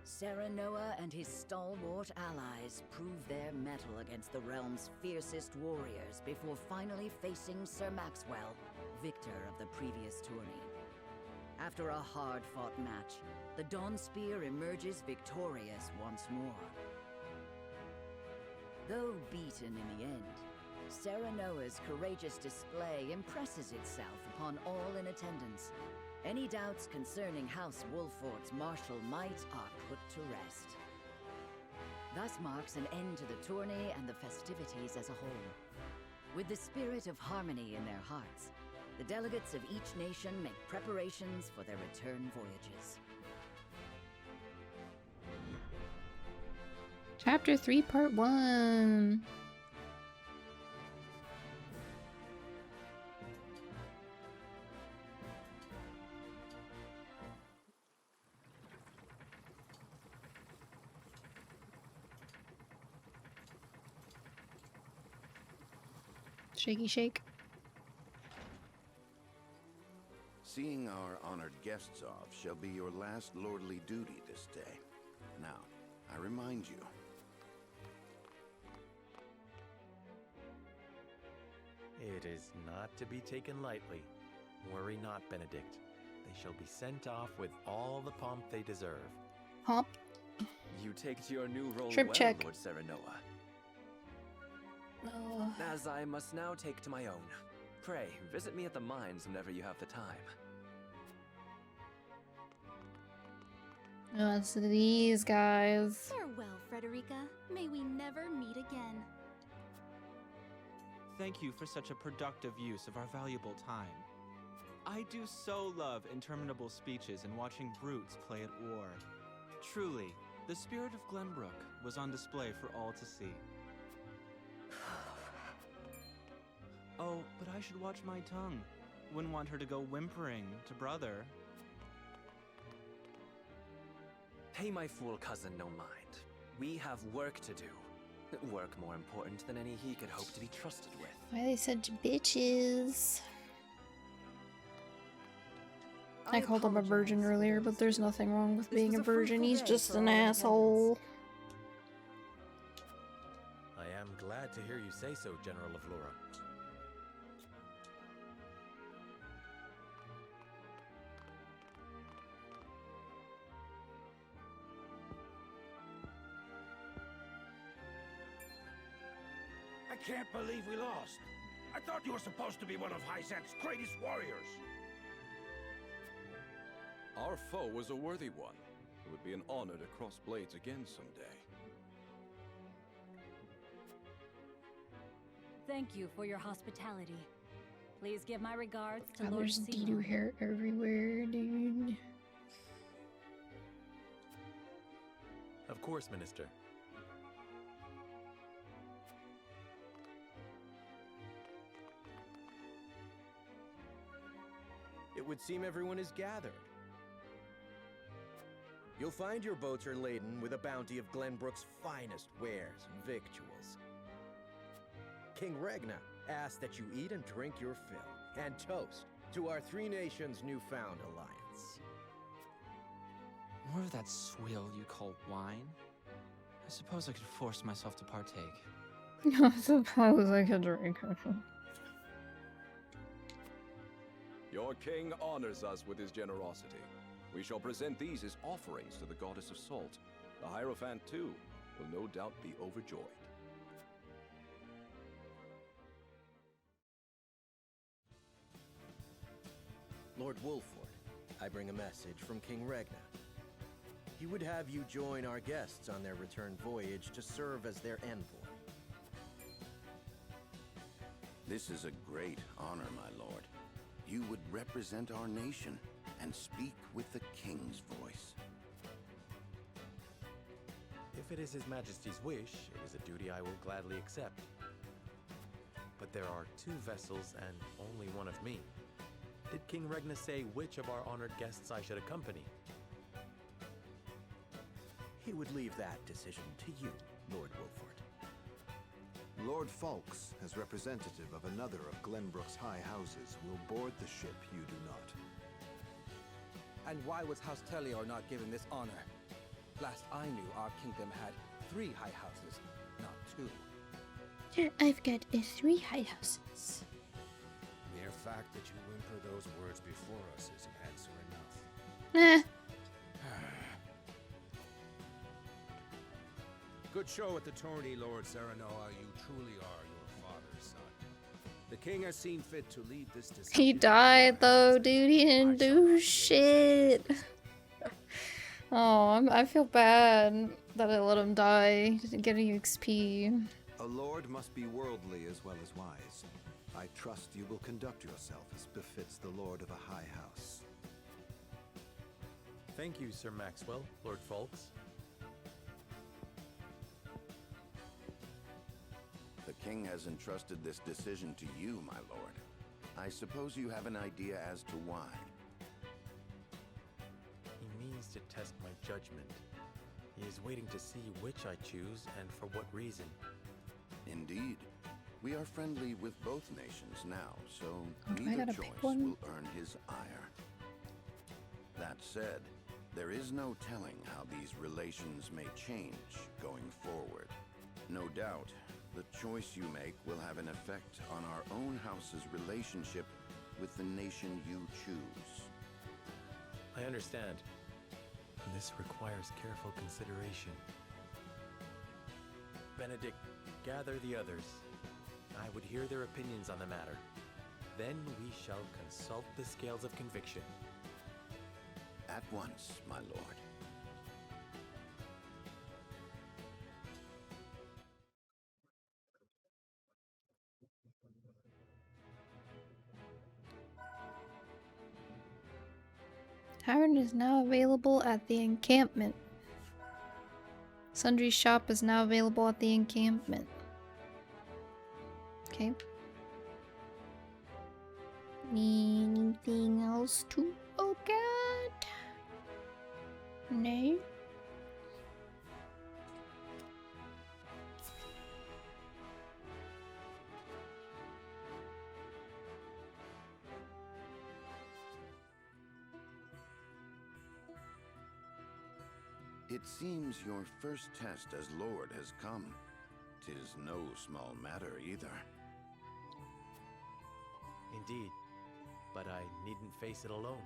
Serenoa and his stalwart allies prove their mettle against the realm's fiercest warriors before finally facing Sir Maxwell, victor of the previous tourney. After a hard-fought match, the Dawn Spear emerges victorious once more. Though beaten in the end, Serenoa's courageous display impresses itself upon all in attendance. Any doubts concerning House Wolfort's martial might are put to rest. Thus marks an end to the tourney and the festivities as a whole. With the spirit of harmony in their hearts, the delegates of each nation make preparations for their return voyages. Chapter 3, Part 1. Shaky shake. Seeing our honored guests off shall be your last lordly duty this day. Now, I remind you. It is not to be taken lightly. Worry not, Benedict. They shall be sent off with all the pomp they deserve. Pomp. You take to your new role Trip well, check. Lord Serenoa. Oh. As I must now take to my own. Pray, visit me at the mines whenever you have the time. Oh, it's these guys. Farewell, Frederica. May we never meet again. Thank you for such a productive use of our valuable time. I do so love interminable speeches and watching brutes play at war. Truly, the spirit of Glenbrook was on display for all to see. Oh, but I should watch my tongue. Wouldn't want her to go whimpering to brother. Pay my fool cousin no mind. We have work to do. Work more important than any he could hope to be trusted with. Why are they such bitches? I called him a virgin earlier, but there's nothing wrong with being a virgin. He's just an asshole. I am glad to hear you say so, General of Lura. I can't believe we lost. I thought you were supposed to be one of Hyzant's greatest warriors. Our foe was a worthy one. It would be an honor to cross blades again someday. Thank you for your hospitality. Please give my regards to God, Lord there's Seagull. doo-doo hair everywhere, dude. Of course, Minister. It would seem everyone is gathered. You'll find your boats are laden with a bounty of Glenbrook's finest wares and victuals. King Regna asks that you eat and drink your fill, and toast to our three nations' newfound alliance. More of that swill you call wine? I suppose I could force myself to partake. I suppose I could drink it. Your king honors us with his generosity. We shall present these as offerings to the goddess of salt. The Hierophant, too, will no doubt be overjoyed. Lord Wolford, I bring a message from King Regna. He would have you join our guests on their return voyage to serve as their envoy. This is a great honor, my lord. You would represent our nation and speak with the king's voice. If it is His Majesty's wish, it is a duty I will gladly accept. But there are 2 vessels and only one of me. Did King Regna say which of our honored guests I should accompany? He would leave that decision to you, Lord Wolford. Lord Falks, as representative of another of Glenbrook's high houses, will board the ship you do not. And why was House Tellior not given this honor? Last I knew, our kingdom had 3 high houses, not 2. I've got 3 high houses. Mere fact that you whimper those words before us isn't answer enough. Eh. Good show at the tourney, Lord Serenoa. You truly are your father's son. The king has seen fit to lead this decision. He died though, dude. He didn't do shit. Oh, I feel bad that I let him die. He didn't get any XP. A lord must be worldly as well as wise. I trust you will conduct yourself as befits the lord of a high house. Thank you, Sir Maxwell, Lord Folks. The king has entrusted this decision to you, my lord. I suppose you have an idea as to why. He means to test my judgment. He is waiting to see which I choose and for what reason. Indeed. We are friendly with both nations now, so I neither gotta choice pick one? will earn his ire. That said, there is no telling how these relations may change going forward. No doubt, the choice you make will have an effect on our own house's relationship with the nation you choose. I understand. This requires careful consideration. Benedict, gather the others. I would hear their opinions on the matter. Then we shall consult the scales of conviction. At once, my lord. Tavern is now available at the encampment. Sundry's shop is now available at the encampment. Okay. Anything else to look at? No. It seems your first test as lord has come. 'Tis no small matter either. Indeed, but I needn't face it alone.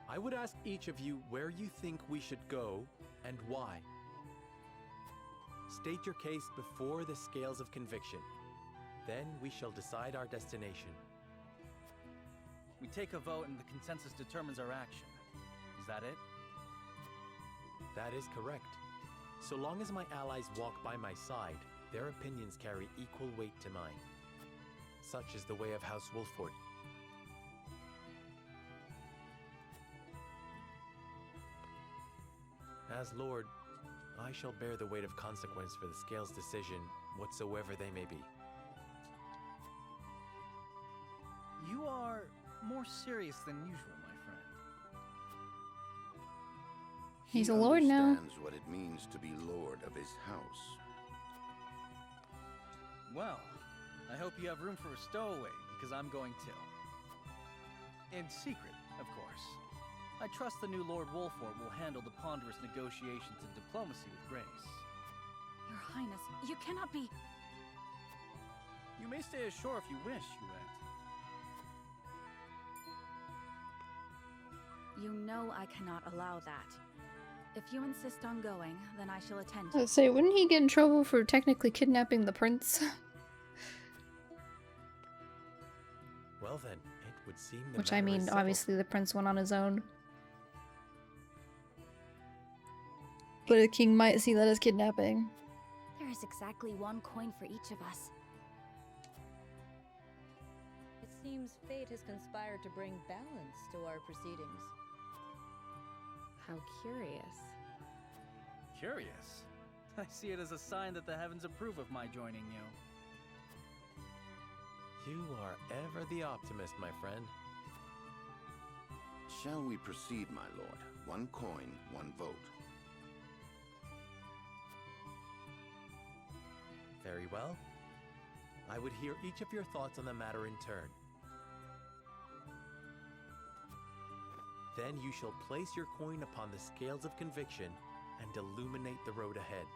I would ask each of you where you think we should go and why. State your case before the scales of conviction. Then we shall decide our destination. We take a vote and the consensus determines our action. Is that it? That is correct. So long as my allies walk by my side, their opinions carry equal weight to mine. Such is the way of House Wolford. As Lord, I shall bear the weight of consequence for the Scales' decision, whatsoever they may be. You are more serious than usual, my friend. He's a lord now. He understands what it means to be lord of his house. Well, I hope you have room for a stowaway, because I'm going to. In secret, of course. I trust the new Lord Wolford will handle the ponderous negotiations and diplomacy with grace. Your Highness, you cannot be... You may stay ashore if you wish, Huette. You know I cannot allow that. If you insist on going, then I shall attend. Let's say, wouldn't he get in trouble for technically kidnapping the prince? Well then, it would seem the Which I matter is mean, settled. obviously the prince went on his own. But the king might see that as kidnapping. There is exactly one coin for each of us. It seems fate has conspired to bring balance to our proceedings. How curious. Curious? I see it as a sign that the heavens approve of my joining you. You are ever the optimist, my friend. Shall we proceed, my lord? One coin, one vote. Very well. I would hear each of your thoughts on the matter in turn. Then you shall place your coin upon the scales of conviction and illuminate the road ahead.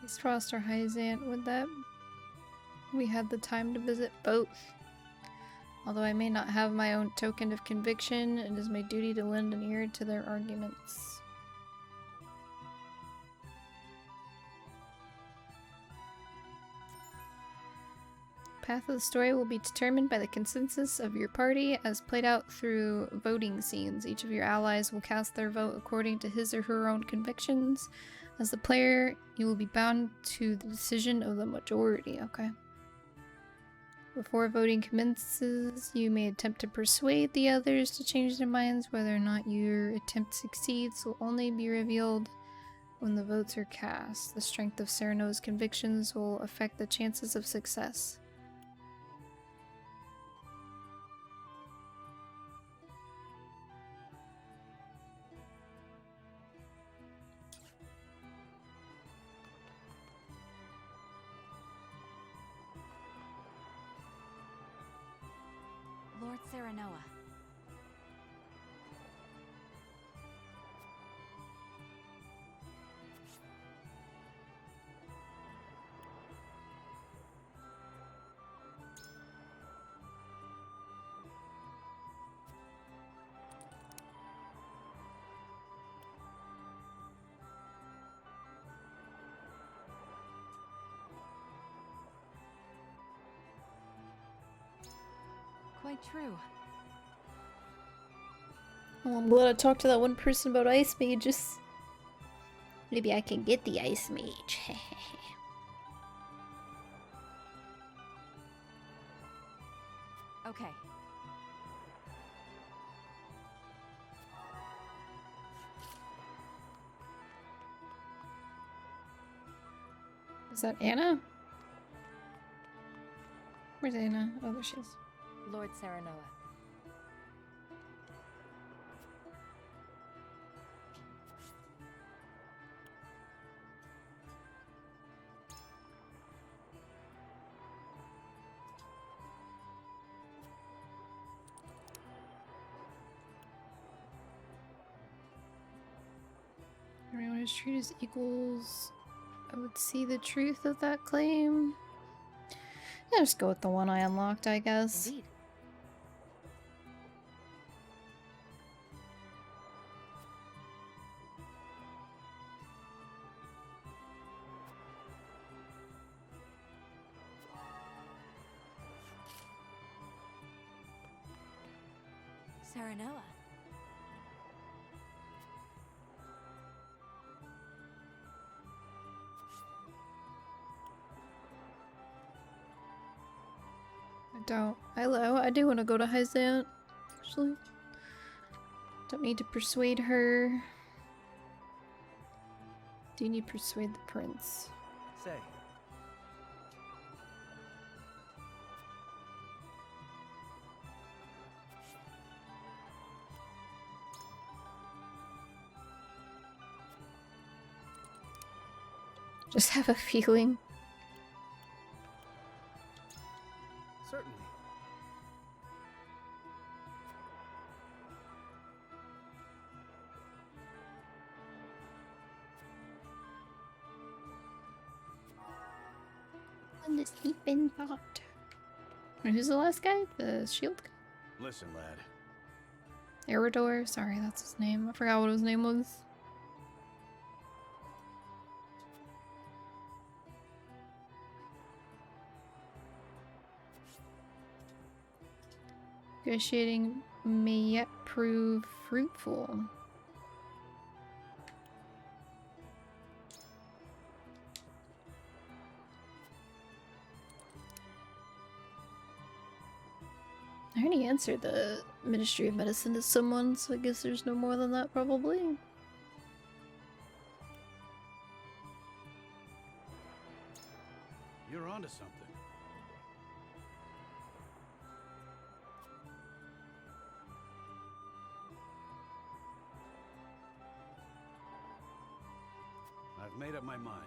East Frost or Hyzant, would that... We had the time to visit both. Although I may not have my own token of conviction, it is my duty to lend an ear to their arguments. Path of the story will be determined by the consensus of your party as played out through voting scenes. Each of your allies will cast their vote according to his or her own convictions. As the player, you will be bound to the decision of the majority. Okay. Before voting commences, you may attempt to persuade the others to change their minds. Whether or not your attempt succeeds will only be revealed when the votes are cast. The strength of Sereno's convictions will affect the chances of success. Lord Serenoa. Quite true. Well, I'm glad I talked to that one person about Ice Mages. Maybe I can get the Ice Mage. Okay. Is that Anna? Where's Anna? Oh, there she is. Lord Serenoa. Everyone is treated as equals. I would see the truth of that claim. Yeah, just go with the one I unlocked, I guess. Indeed. Serenoa. I do want to go to Hyzant, actually. Don't need to persuade her. Do you need to persuade the prince? Say. Just have a feeling. Certainly. And the sleeping pot. Who's the last guy? The shield guy? Listen, lad. Eridor? Sorry, that's his name. I forgot what his name was. Negotiating may yet prove fruitful. I already answered the Ministry of Medicine to someone, so I guess there's no more than that, probably. You're onto something. I've made up my mind.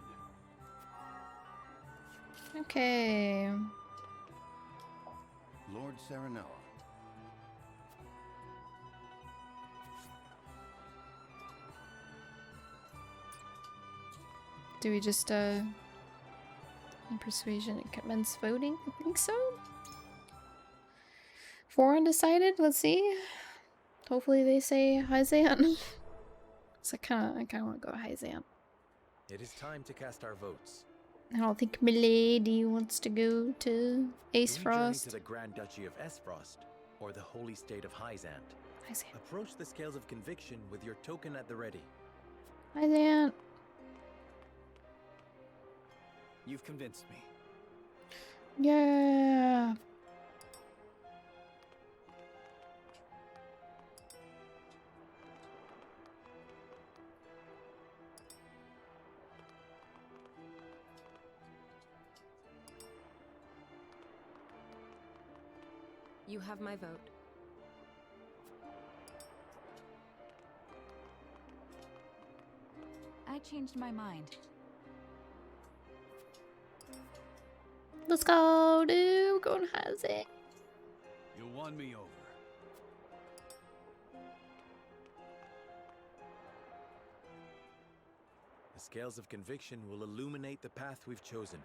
Okay. Lord Serenoa. Do we just persuasion and commence voting? I think so. 4 undecided. Let's see. Hopefully they say Hyzan. So I kind of want to go Hyzan. It is time to cast our votes. I don't think Milady wants to go to Ace Do we journey Frost. to the Grand Duchy of Esfrost or the Holy State of Hyzant? Hyzant. Approach the scales of conviction with your token at the ready. Hyzan. You've convinced me. Yeah. You have my vote. I changed my mind. Let's go, dude. We're going Hyzan. You won me over. The scales of conviction will illuminate the path we've chosen.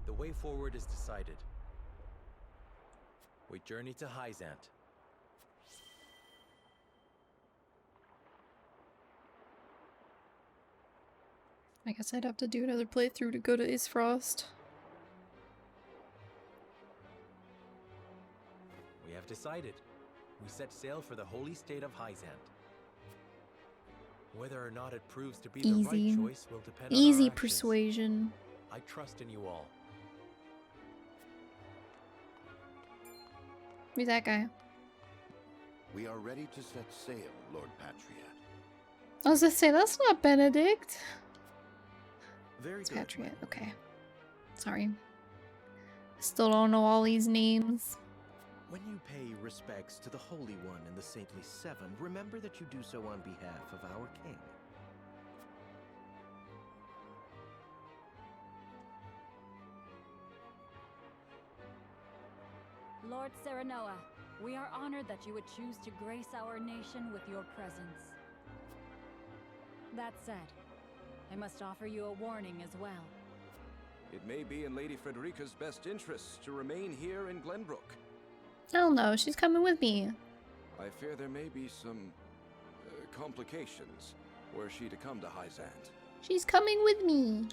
The way forward is decided. We journey to Hyzant. I guess I'd have to do another playthrough to go to Ace Frost. We have decided. We set sail for the holy state of Hyzant. Whether or not it proves to be the right choice will depend on our Easy actions. persuasion. I trust in you all. Who's that guy? We are ready to set sail, Lord Patriot. I was gonna say, that's not Benedict. Very It's good. Patriot. Okay. Sorry. Still don't know all these names. When you pay respects to the Holy One and the Saintly Seven, remember that you do so on behalf of our king. Lord Serenoa, we are honored that you would choose to grace our nation with your presence. That said, I must offer you a warning as well. It may be in Lady Frederica's best interests to remain here in Glenbrook. Hell no, she's coming with me. I fear there may be some complications were she to come to Hyzant. She's coming with me.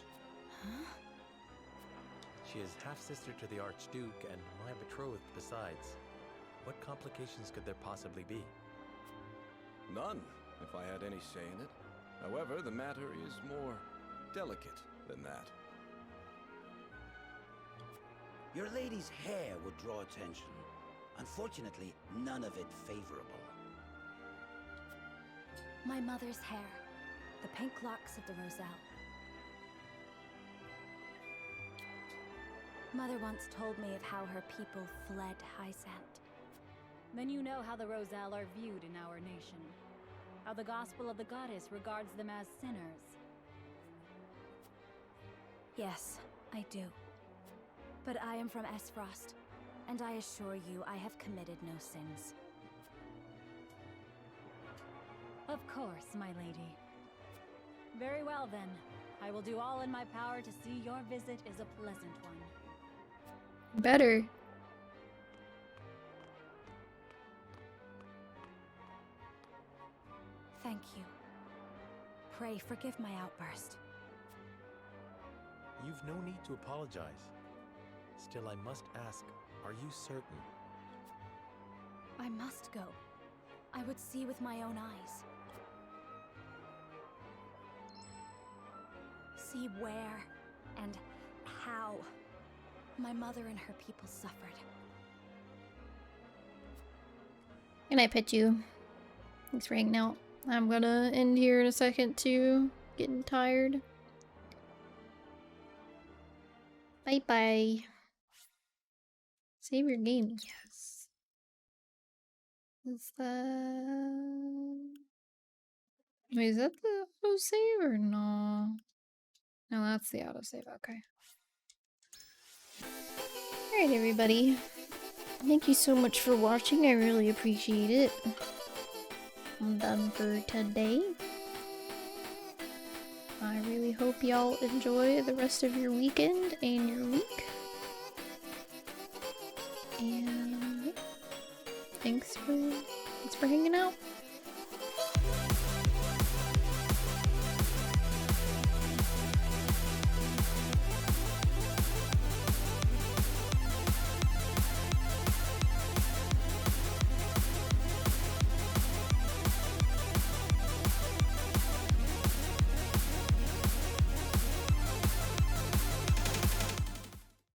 She is half-sister to the Archduke and my betrothed besides. What complications could there possibly be? None, if I had any say in it. However, the matter is more delicate than that. Your lady's hair would draw attention. Unfortunately, none of it favorable. My mother's hair, the pink locks of the Roselle. Mother once told me of how her people fled Hyzant. Then you know how the Roselle are viewed in our nation. How the gospel of the goddess regards them as sinners. Yes, I do. But I am from Esfrost, and I assure you I have committed no sins. Of course, my lady. Very well then. I will do all in my power to see your visit is a pleasant one. Better. Thank you. Pray forgive my outburst. You've no need to apologize. Still, I must ask, are you certain? I must go. I would see with my own eyes. See where and how my mother and her people suffered. Can I pet you? Thanks for hanging out. I'm gonna end here in a second too. Getting tired. Bye-bye. Save your game. Yes. Is that... Wait, is that the autosave or no? No, that's the autosave. Okay. Alright, everybody. Thank you so much for watching. I really appreciate it. I'm done for today. I really hope y'all enjoy the rest of your weekend and your week. And thanks for hanging out.